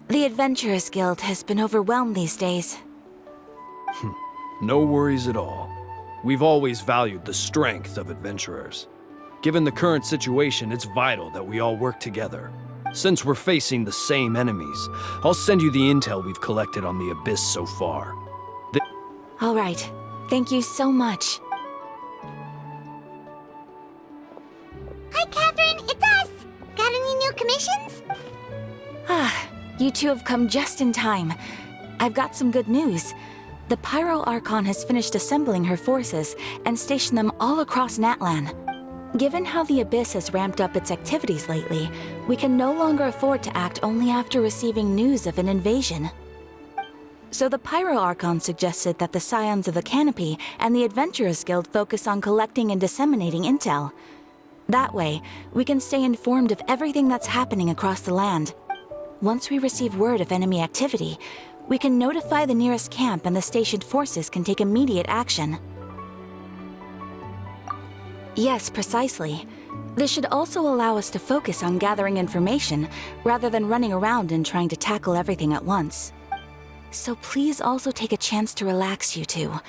The Adventurers Guild has been overwhelmed these days. No worries at all. We've always valued the strength of adventurers. Given the current situation, it's vital that we all work together. Since we're facing the same enemies, I'll send you the intel we've collected on the Abyss so far. All right. Thank you so much. Hi, Catherine. It's us. Got any new commissions? You two have come just in time. I've got some good news. The Pyro Archon has finished assembling her forces and stationed them all across Natlan. Given how the Abyss has ramped up its activities lately, we can no longer afford to act only after receiving news of an invasion. So the Pyro Archon suggested that the Scions of the Canopy and the Adventurers Guild focus on collecting and disseminating intel. That way, we can stay informed of everything that's happening across the land. Once we receive word of enemy activity, we can notify the nearest camp and the stationed forces can take immediate action. Yes, precisely. This should also allow us to focus on gathering information rather than running around and trying to tackle everything at once. So please also take a chance to relax, you two.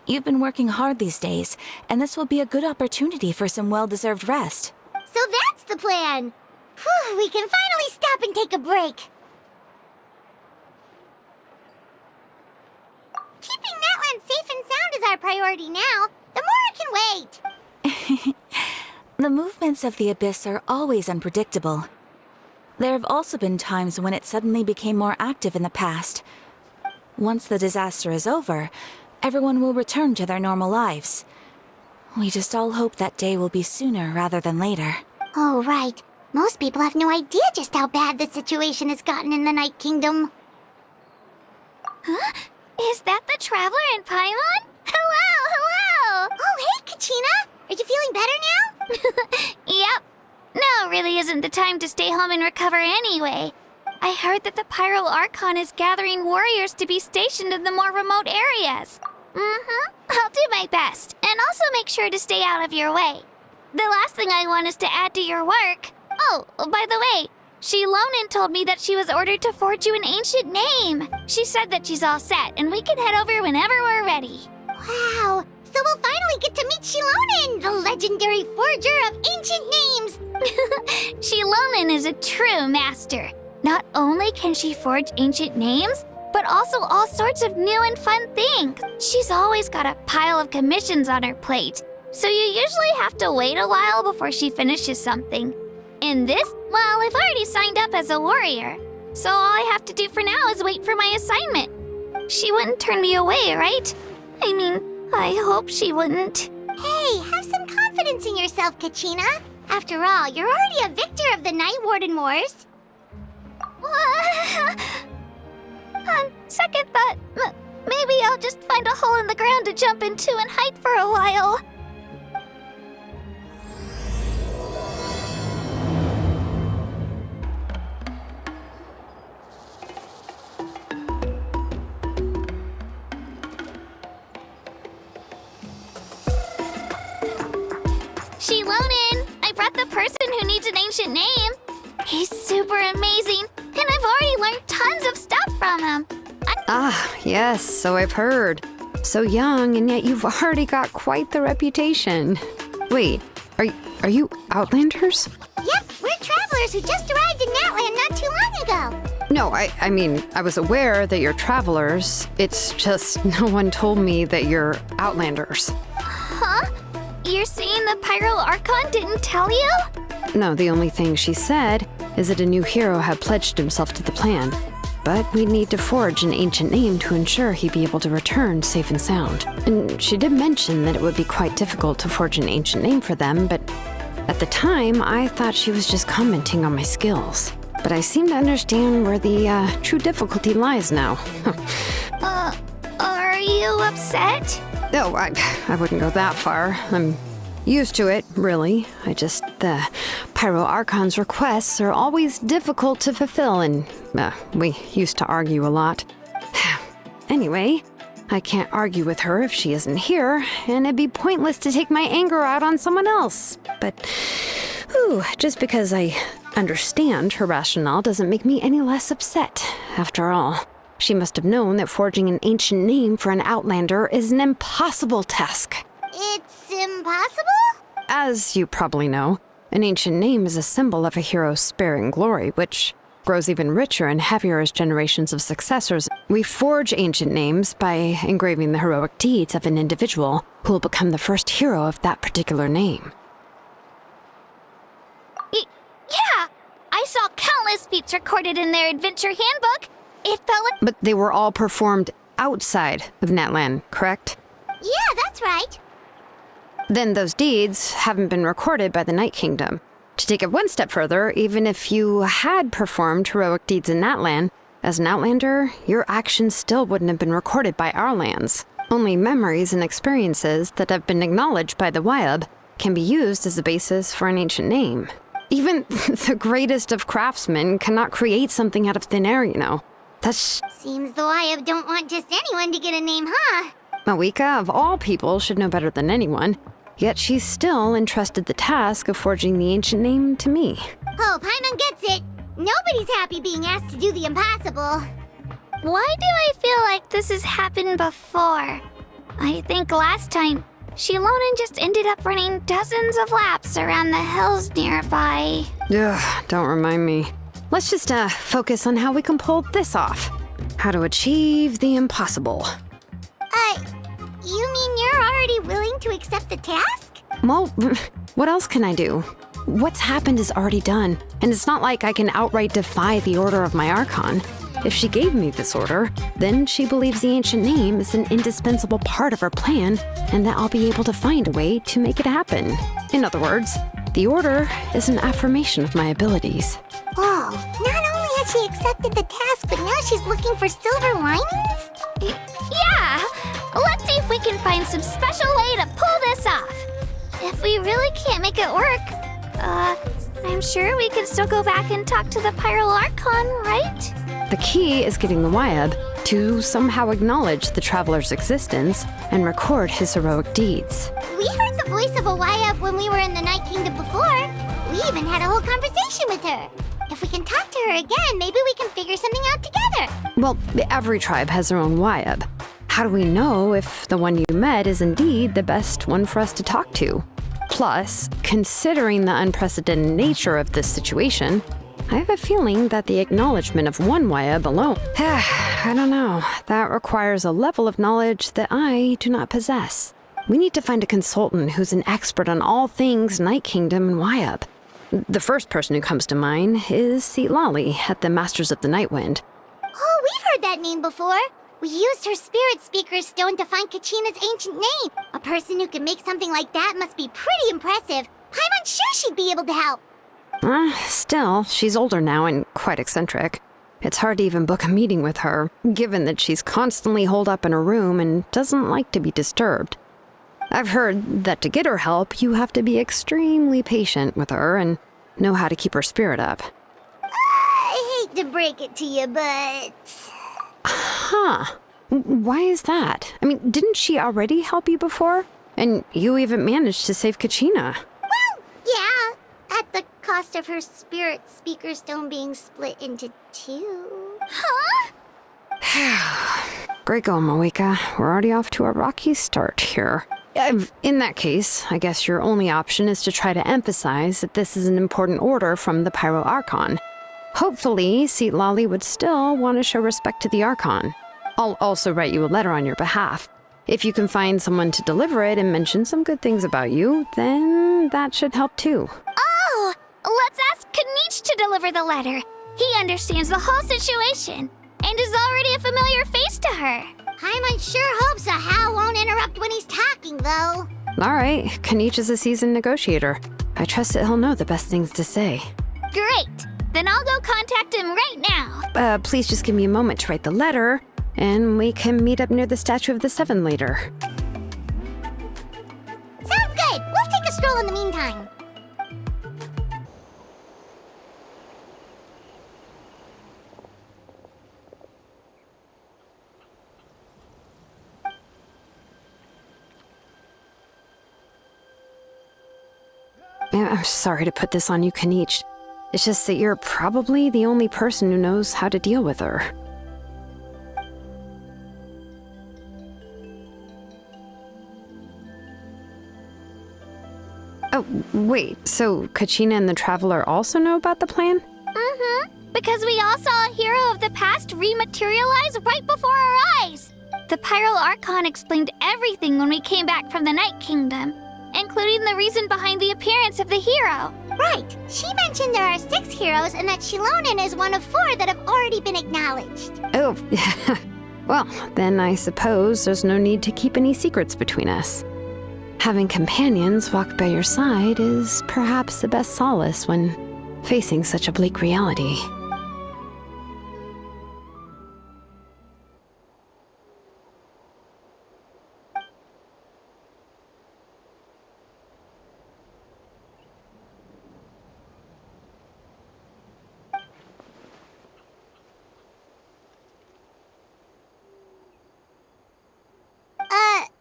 You've been working hard these days, and this will be a good opportunity for some well-deserved rest. So that's the plan. Whew, we can finally stop and take a break. Keeping Natlan safe and sound is our priority now. The more can wait. The movements of the Abyss are always unpredictable. There have also been times when it suddenly became more active in the past. Once the disaster is over, everyone will return to their normal lives. We just all hope that day will be sooner rather than later. Oh, right. Most people have no idea just how bad the situation has gotten in the Night Kingdom. Huh? Is that the Traveler in Paimon? Hello! Oh, hey, Kachina! Are you feeling better now? Yep. Now really isn't the time to stay home and recover anyway. I heard that the Pyro Archon is gathering warriors to be stationed in the more remote areas. I'll do my best, and also make sure to stay out of your way. The last thing I want is to add to your work. Oh, by the way, Shilonin told me that she was ordered to forge you an ancient name. She said that she's all set, and we can head over whenever we're ready. Wow, so we'll finally get to meet Shilonin, the legendary forger of ancient names. Shilonin is a true master. Not only can she forge ancient names, but also all sorts of new and fun things. She's always got a pile of commissions on her plate, so you usually have to wait a while before she finishes something. In this, well, I've already signed up as a warrior, so all I have to do for now is wait for my assignment. She wouldn't turn me away, right? I mean, I hope she wouldn't. Hey, have some confidence in yourself, Kachina. After all, you're already a victor of the Night Warden Wars. On second thought, maybe I'll just find a hole in the ground to jump into and hide for a while. Shilonin, I brought the person who needs an ancient name. He's super amazing, and I've already learned tons of stuff from him. Yes, so I've heard. So young, and yet you've already got quite the reputation. Wait, are you Outlanders? Yep, we're travelers who just arrived in Natlan not too long ago. No, I mean, I was aware that you're travelers. It's just no one told me that you're Outlanders. Huh? You're saying the Pyro Archon didn't tell you? No, the only thing she said is that a new hero had pledged himself to the plan. But we'd need to forge an ancient name to ensure he'd be able to return safe and sound. And she did mention that it would be quite difficult to forge an ancient name for them, but at the time, I thought she was just commenting on my skills. But I seem to understand where the true difficulty lies now. Are you upset? No, I wouldn't go that far. I'm used to it, really. The Pyro Archon's requests are always difficult to fulfill, and we used to argue a lot. Anyway, I can't argue with her if she isn't here, and it'd be pointless to take my anger out on someone else. But, just because I understand her rationale doesn't make me any less upset. After all, she must have known that forging an ancient name for an outlander is an impossible task. It's impossible? As you probably know, an ancient name is a symbol of a hero's spirit and glory, which grows even richer and heavier as generations of successors. We forge ancient names by engraving the heroic deeds of an individual who will become the first hero of that particular name. Yeah! I saw countless feats recorded in their adventure handbook. It felt like... But they were all performed outside of Natlan, correct? Yeah, that's right. Then those deeds haven't been recorded by the Night Kingdom. To take it one step further, even if you had performed heroic deeds in Natlan, as an outlander, your actions still wouldn't have been recorded by our lands. Only memories and experiences that have been acknowledged by the Wyab can be used as a basis for an ancient name. Even the greatest of craftsmen cannot create something out of thin air, you know. That's... Seems the Wyab don't want just anyone to get a name, huh? Mawika, of all people, should know better than anyone. Yet she's still entrusted the task of forging the ancient name to me. Oh, Paimon gets it. Nobody's happy being asked to do the impossible. Why do I feel like this has happened before? I think last time, Shilonen just ended up running dozens of laps around the hills nearby. Ugh, don't remind me. Let's just focus on how we can pull this off. How to achieve the impossible. You mean you're already willing to accept the task? Well, what else can I do? What's happened is already done, and it's not like I can outright defy the order of my Archon. If she gave me this order, then she believes the ancient name is an indispensable part of her plan, and that I'll be able to find a way to make it happen. In other words, the order is an affirmation of my abilities. Whoa, not only has she accepted the task, but now she's looking for silver linings? Yeah! Let's see if we can find some special way to pull this off. If we really can't make it work, I'm sure we can still go back and talk to the Pyral Archon, right? The key is getting the Wyab to somehow acknowledge the traveler's existence and record his heroic deeds. We heard the voice of a Wyab when we were in the Night Kingdom before. We even had a whole conversation with her. If we can talk to her again, maybe we can figure something out together. Well, every tribe has their own Wyab. How do we know if the one you met is indeed the best one for us to talk to? Plus, considering the unprecedented nature of this situation, I have a feeling that the acknowledgement of one Wyab alone... I don't know. That requires a level of knowledge that I do not possess. We need to find a consultant who's an expert on all things Night Kingdom and Wyab. The first person who comes to mind is Lali at the Masters of the Nightwind. Oh, we've heard that name before. We used her Spirit Speaker Stone to find Kachina's ancient name. A person who can make something like that must be pretty impressive. I'm unsure she'd be able to help. Still, she's older now and quite eccentric. It's hard to even book a meeting with her, given that she's constantly holed up in her room and doesn't like to be disturbed. I've heard that to get her help, you have to be extremely patient with her and know how to keep her spirit up. I hate to break it to you, but... Huh. Why is that? I mean, didn't she already help you before? And you even managed to save Kachina. Well, yeah. At the cost of her Spirit Speaker Stone being split into two. Huh? Great going, Mawika. We're already off to a rocky start here. In that case, I guess your only option is to try to emphasize that this is an important order from the Pyro Archon. Hopefully, Lali would still want to show respect to the Archon. I'll also write you a letter on your behalf. If you can find someone to deliver it and mention some good things about you, then that should help too. Oh! Let's ask Kanich to deliver the letter. He understands the whole situation and is already a familiar face to her. Paimon sure hopes a Hal won't interrupt when he's talking, though. All right, Kanich is a seasoned negotiator. I trust that he'll know the best things to say. Great! Then I'll go contact him right now. Please just give me a moment to write the letter, and we can meet up near the Statue of the Seven later. Sounds good! We'll take a stroll in the meantime. I'm sorry to put this on you, Kanich. It's just that you're probably the only person who knows how to deal with her. Oh, wait, so Kachina and the Traveler also know about the plan? Mm-hmm. Because we all saw a hero of the past rematerialize right before our eyes. The Pyral Archon explained everything when we came back from the Night Kingdom, including the reason behind the appearance of the hero. Right. She mentioned there are 6 heroes and that Shilonen is one of 4 that have already been acknowledged. Oh, well, then I suppose there's no need to keep any secrets between us. Having companions walk by your side is perhaps the best solace when facing such a bleak reality.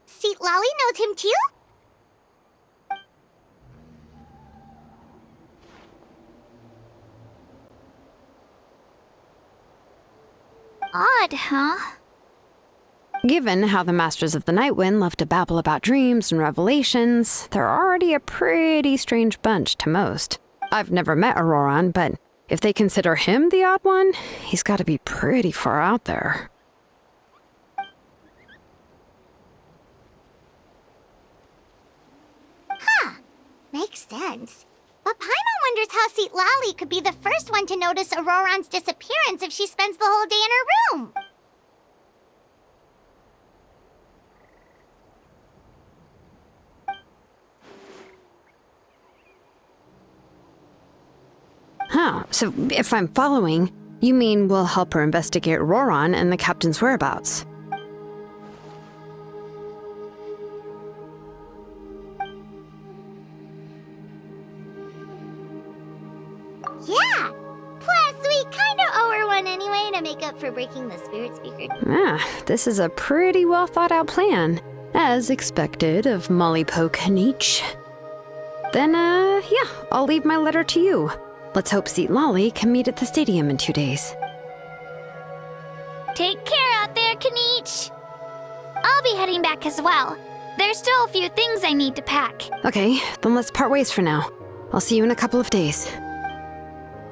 Seat Lolly knows him too? Odd, huh? Given how the Masters of the Nightwind love to babble about dreams and revelations, they're already a pretty strange bunch to most. I've never met Auroran, but if they consider him the odd one, he's got to be pretty far out there. Makes sense. But Paimon wonders how Seat Lolly could be the first one to notice Auroran's disappearance if she spends the whole day in her room. Huh, so if I'm following, you mean we'll help her investigate Auroran and the captain's whereabouts? Yeah! Plus, we kinda owe her one anyway to make up for breaking the spirit speaker. This is a pretty well thought out plan, as expected of Molly Poke Nietzsche. Then, yeah, I'll leave my letter to you. Let's hope Seat Lolly can meet at the stadium in 2 days. Take care out there, Kaniche! I'll be heading back as well. There's still a few things I need to pack. Okay, then let's part ways for now. I'll see you in a couple of days.